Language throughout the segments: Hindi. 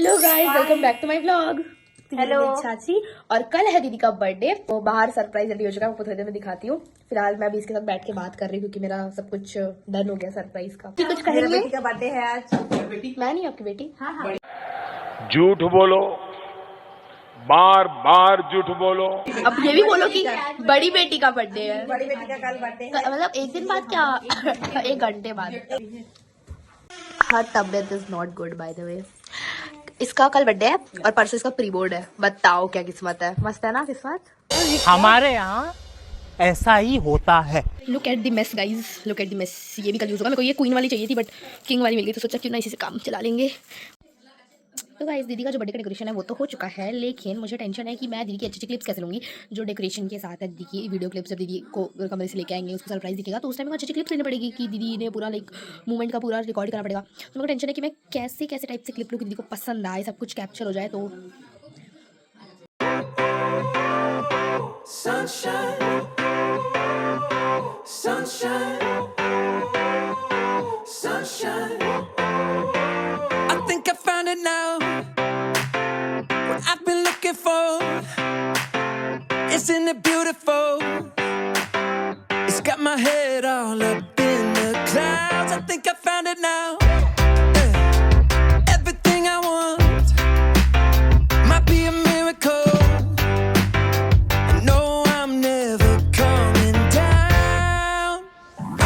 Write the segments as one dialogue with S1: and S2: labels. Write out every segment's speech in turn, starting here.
S1: Hello guys, welcome back to my vlog.
S2: Hello
S1: चाची, और कल है दीदी का बर्थडे। तो बाहर सरप्राइज रेडी हो चुका है, आपको थोड़ी देर में दिखाती हूँ। फिलहाल मैं अभी इसके साथ बैठ के बात कर रही हूँ क्योंकि मेरा सब कुछ डन हो गया सरप्राइज का। कुछ
S2: मेरा
S1: कहेंगे?
S2: बेटी का बर्थडे है आज।
S1: मैं नहीं आपकी बेटी।
S2: हाँ।
S3: झूठ बोलो, बार बार झूठ बोलो।
S1: अब ये भी बोलो कि बड़ी बेटी का बर्थडे है।
S2: बड़ी बेटी का कल बर्थडे है।
S1: मतलब एक दिन बाद क्या? 1 घंटे बाद। हर तबियत is not good by the way. इसका कल बर्थडे है और परसों इसका प्री बोर्ड है। बताओ क्या किस्मत है। मस्त है ना किस्मत।
S4: हमारे यहाँ ऐसा ही होता है।
S1: Look at the mess guys, look at the mess. ये भी कल यूज होगा। मेरे को ये क्वीन वाली चाहिए थी बट किंग वाली मिल गई, तो सोचा क्यों ना इसी से काम चला लेंगे। तो गाइस दीदी का जो बर्थडे का डेकोरेशन है वो तो हो चुका है, लेकिन मुझे टेंशन है कि मैं दीदी की अच्छी क्लिप्स कैसे लूँगी जो डेकोरेशन के साथ है। दीदी की वीडियो क्लिप्स जब दीदी को कमरे से लेके आएंगे, उसको सरप्राइज दिखेगा, तो उस टाइम में अच्छी क्लिप्स लेनी पड़ेगी कि दीदी ने पूरा लाइक मूवमेंट का पूरा रिकॉर्ड करना पड़ेगा। तो मेरे को टेंशन है कि मैं कैसे कैसे टाइप से क्लिप लूँ कि दीदी को पसंद आए, सब कुछ कैप्चर हो जाए। तो
S5: I think I found it now. What I've been looking for. Isn't it beautiful? It's got my head all up in the clouds. I think I found it now. Yeah. Everything I want might be a miracle. I know I'm never coming down.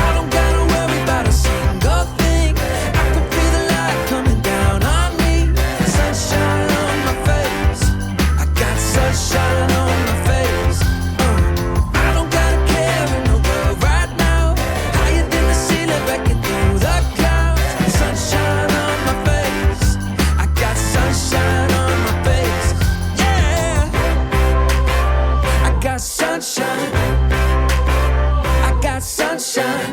S5: I don't gotta worry about a single thing. I can feel the light coming down on me. Sunshine on my face. I got sunshine on my face. I don't gotta care in the world right now. Higher than the ceiling, breaking through the clouds. Sunshine on my face. I got sunshine on my face. Yeah. I got sunshine. I got sunshine.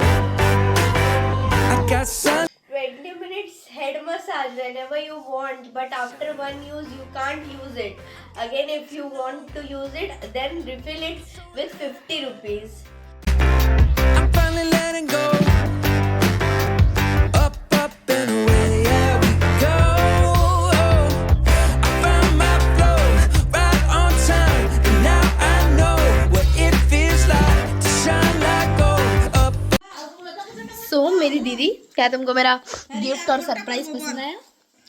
S5: I got sun.
S6: 20 minutes head massage whenever you want, but after one use you can't use it again. If you want to use it, then refill it with 50 rupees.
S5: I'm finally letting go. Up, up and away, yeah we go. I found my flow right on time, and now I know what it feels like to shine like gold. Up.
S1: सो मेरी दीदी, क्या तुमको मेरा गिफ्ट और सरप्राइज पसंद आया?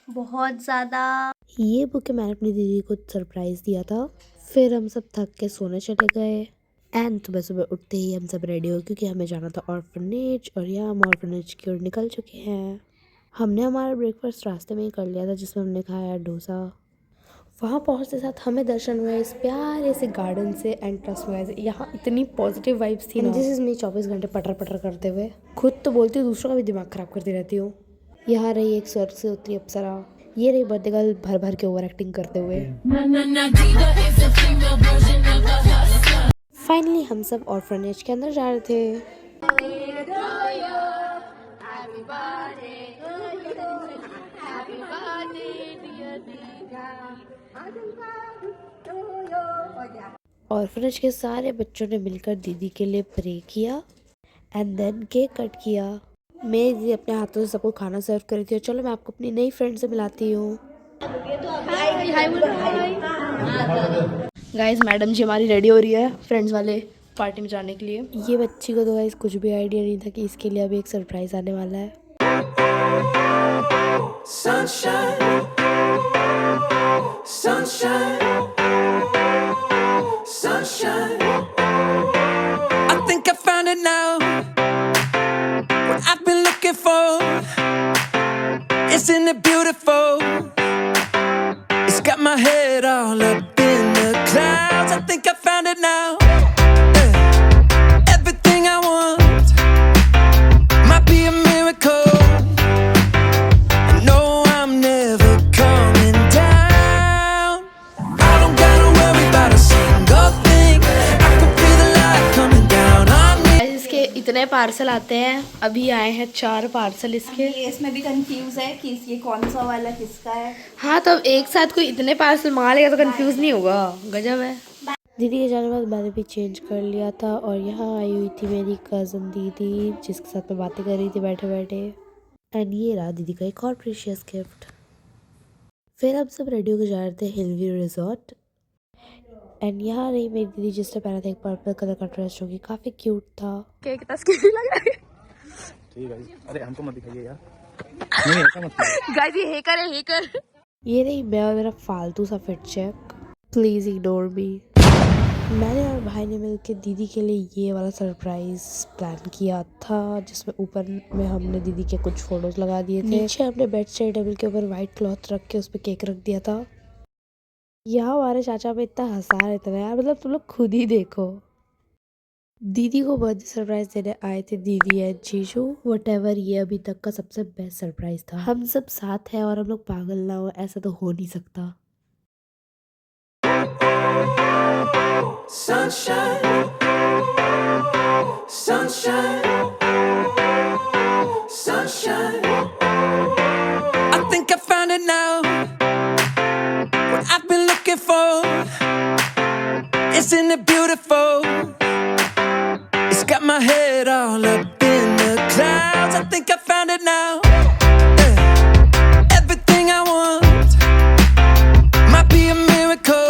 S6: बहुत ज़्यादा।
S1: ये बुके मैंने अपनी दीदी को सरप्राइज दिया था। फिर हम सब थक के सोने चले गए एंड सुबह सुबह उठते ही हम सब रेडी हो क्योंकि हमें जाना था ऑर्फनेज, और यहाँ हम ऑर्फनेज की ओर निकल चुके हैं। हमने हमारा ब्रेकफास्ट रास्ते में ही कर लिया था जिसमें हमने खाया डोसा। वहाँ पहुँचते साथ हमें दर्शन हुए इस प्यारे से गार्डन से एंड ट्रस्ट वाइज यहाँ इतनी पॉजिटिव वाइब्स थी ना। दिस इज मी 24 घंटे पटर पटर करते हुए। खुद तो बोलती हूँ, दूसरों का भी दिमाग ख़राब करती रहती हूँ। यहाँ रही एक स्वर्ग से उतरी अप्सरा, ये रही बर्थडे गर्ल भर भर के ओवर एक्टिंग करते हुए। फाइनली हम सब ऑर्फनेज के अंदर जा रहे थे। ऑर्फनेज के सारे बच्चों ने मिलकर दीदी के लिए प्रे किया एंड देन केक कट किया। मेरी दीदी अपने हाथों से सबको खाना सर्व कर रही थी। और चलो मैं आपको अपनी नई फ्रेंड से मिलाती हूँ। गाइस मैडम जी हमारी रेडी हो रही है फ्रेंड्स वाले पार्टी में जाने के लिए। ये बच्ची को तो गाइस कुछ भी आइडिया नहीं था कि इसके लिए अभी एक सरप्राइज आने वाला है।
S5: Sunshine, sunshine, sunshine. I think I found it now. What I've been looking for. Isn't it beautiful? It's got my head all up in the clouds. I think I found it now. Yeah. Everything I want might be a miracle. I know I'm never coming down. I don't gotta worry about a single thing. I can feel the light coming down on me.
S1: इसके इतने पार्सल आते हैं, अभी आए हैं 4 पार्सल इसके।
S6: ये इसमें भी कंफ्यूज है कि ये कौन सा वाला किसका है।
S1: हाँ तो अब एक साथ कोई इतने पार्सल मंगा लेगा तो कंफ्यूज नहीं होगा। गजब है। दीदी के जाने के बाद मैंने भी चेंज कर लिया था और यहाँ आई हुई थी मेरी कज़न दीदी जिसके साथ मैं बातें कर रही थी बैठे बैठे। एंड ये रहा दीदी का एक और प्रीशियस गिफ्ट। फिर हम सब रेडी होकर जा रहे थे हिलव्यू रिजॉर्ट। एंड यहाँ रही मेरी दीदी जिसने पहना था एक पर्पल कलर का ड्रेस जो कि काफ़ी क्यूट था।
S7: कितना स्कैरी लग रहा है।
S8: ठीक है, अरे हमको मत दिखाइए यार। नहीं ऐसा मत कीजिए।
S7: गाइस ये हेकर
S1: ये रही मैं और मेरा फालतू सा fit check. Please ignore me. मैंने और भाई ने मिलकर दीदी के लिए ये वाला सरप्राइज प्लान किया था, जिसमें ऊपर में हमने दीदी के कुछ फोटोज लगा दिए थे। नीचे हमने बेड साइड टेबल के ऊपर व्हाइट क्लॉथ रख के उस पर केक रख दिया था। यहाँ हमारे चाचा पे इतना हंसा रहे थे यार, मतलब तुम लोग खुद ही देखो। दीदी को बर्थडे सरप्राइज देने आए थे दीदी एंड जीजू। व्हाटएवर, ये अभी तक का सबसे बेस्ट सरप्राइज था। हम सब साथ हैं और हम लोग पागल ना हो ऐसा तो हो नहीं सकता।
S5: Sunshine, sunshine, sunshine. I think I found it now. What I've been looking for. Isn't it beautiful? It's got my head all up in the clouds. I think I found it now. Yeah. Everything I want might be a miracle.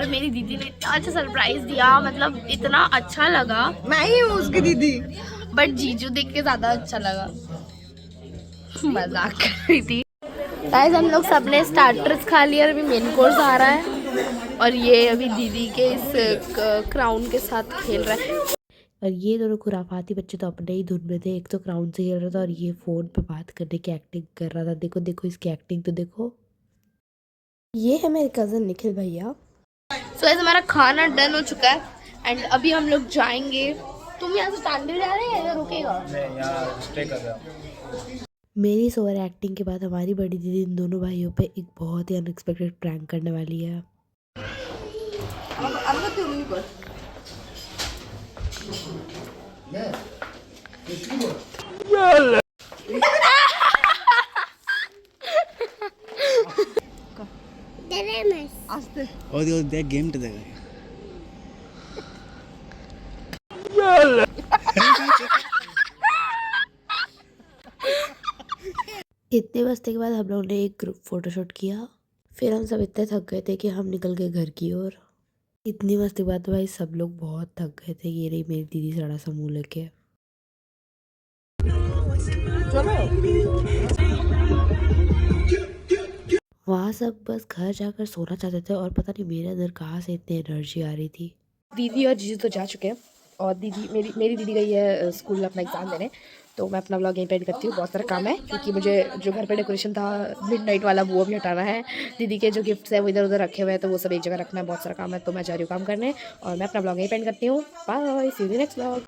S7: मेरी दीदी ने इतना अच्छा सरप्राइज दिया, मतलब इतना अच्छा लगा।
S2: मैं ही हूँ उसकी दीदी,
S7: बट जीजू देख के ज्यादा अच्छा लगा। मजाक कर रही थी। गाइस हम लोग सबने स्टार्टर्स खा लिया, अभी मेन कोर्स आ रहा है और ये अभी दीदी के इस क्राउन के साथ खेल रहा है।
S1: और ये दोनों खुराफाती बच्चे तो अपने ही धुन में थे। एक तो क्राउन से खेल रहा था और ये फोन पे बात करने की एक्टिंग कर रहा था। देखो देखो इसकी एक्टिंग तो देखो। ये है मेरे कजन निखिल भैया।
S7: सो ऐसे हमारा खाना डन हो चुका है एंड अभी हम लोग जाएंगे। तुम यहाँ से तांडव जा रहे हैं या रुकेगा?
S8: मैं यहाँ स्टे कर रहा हूँ।
S1: मेरी इस ओवर एक्टिंग के बाद हमारी बड़ी दीदी इन दोनों भाइयों पे एक बहुत ही अनएक्सपेक्टेड प्रैंक करने वाली है।
S8: और देख गेम तो देगा।
S1: इतने मस्ती के बाद हम लोगों ने एक ग्रुप फोटोशूट किया। फिर हम सब इतने थक गए थे कि हम निकल गए घर की ओर। इतनी मस्ती के बाद तो भाई सब लोग बहुत थक गए थे। ये रही मेरी दीदी सड़ा सा मुँह लेके। वहाँ सब बस घर जाकर सोना चाहते थे और पता नहीं मेरे अंदर कहाँ से इतनी एनर्जी आ रही थी।
S7: दीदी और जीजू तो जा चुके हैं और दीदी मेरी दीदी गई है स्कूल में अपना एग्ज़ाम देने। तो मैं अपना व्लॉग यहीं पे एंड करती हूँ। बहुत सारा काम है क्योंकि मुझे जो घर पे डेकोरेशन था मिडनाइट वाला वो भी हटाना है। दीदी के जो गिफ्ट्स है वो इधर उधर रखे हुए हैं तो वो सब एक जगह रखना है। बहुत सारा काम है तो मैं जा रही हूँ काम करने और मैं अपना व्लॉग यहीं पे एंड करती हूँ। Bye, see you in the next vlog.